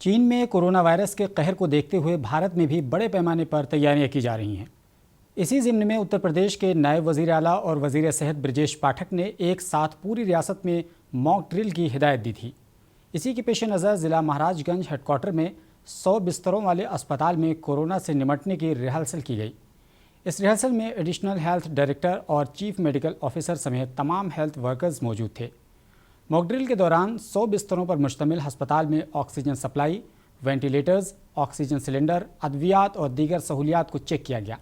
चीन में corona virus के कहर को देखते हुए भारत में भी बड़े पैमाने पर तैयारियां की जा रही हैं। इसी ज़िम्न में उत्तर प्रदेश के नायब वज़ीर आला और वज़ीर सेहत ब्रजेश पाठक ने एक साथ पूरी रियासत में मॉक ड्रिल की हिदायत दी थी। इसी के पेश नज़र ज़िला महाराजगंज हेडक्वार्टर में 100 बिस्तरों वाले अस्पताल में कोरोना से निपटने की रिहर्सल की गई। इस रिहर्सल में एडिशनल हेल्थ डायरेक्टर और चीफ मेडिकल ऑफिसर समेत तमाम हेल्थ वर्कर्स मौजूद थे। मॉक ड्रिल के दौरान 100 बिस्तरों पर मुश्तमिल अस्पताल में oxygen supply, ventilators, oxygen cylinder, अद्वियात और दीगर सहूलियात को चेक किया गया।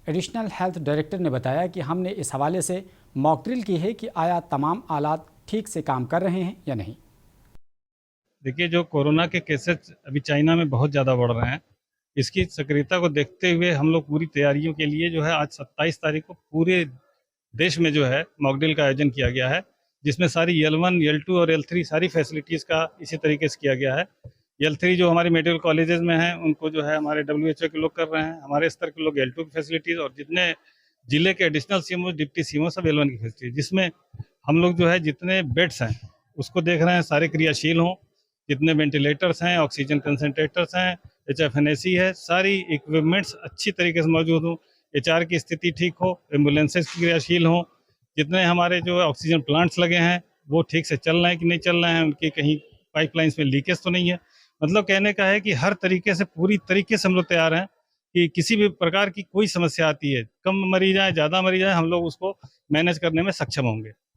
एडिशनल हेल्थ डायरेक्टर ने बताया कि हमने इस हवाले से मॉक ड्रिल की है कि आया तमाम आलात ठीक से काम कर रहे हैं या नहीं। देखिए, जो कोरोना के केसेस अभी चाइना में बहुत ज़्यादा बढ़ रहे हैं, इसकी सक्रियता को देखते हुए हम लोग पूरी तैयारियों के लिए जो है आज 27 तारीख को पूरे देश में जो है मॉक ड्रिल का आयोजन किया गया है, जिसमें सारी L1, L2 और L3 सारी फैसिलिटीज़ का इसी तरीके से किया गया है। L3 जो हमारे मेडिकल कॉलेजेस में हैं उनको जो है हमारे WHO के लोग कर रहे हैं, हमारे स्तर के लोग L2 की फैसिलिटीज़, और जितने जिले के एडिशनल सीएमओ, डिप्टी सीएमओ सब L1 की फैसिलिटीज, जिसमें हम लोग जो है जितने बेड्स हैं उसको देख रहे हैं सारे क्रियाशील हों, जितने वेंटिलेटर्स हैं, ऑक्सीजन कंसंट्रेटर्स हैं, HFNAC है, सारी इक्विपमेंट्स अच्छी तरीके से मौजूद हों, HR की स्थिति ठीक हो, एम्बुलेंसेज क्रियाशील हों, जितने हमारे जो ऑक्सीजन प्लांट्स लगे हैं वो ठीक से चल रहे हैं कि नहीं चल रहे हैं, उनकी कहीं पाइपलाइंस में लीकेज तो नहीं है। मतलब कहने का है कि हर तरीके से पूरी तरीके से हम लोग तैयार हैं कि किसी भी प्रकार की कोई समस्या आती है, कम मरीज आए, ज़्यादा मरीज आए, हम लोग उसको मैनेज करने में सक्षम होंगे।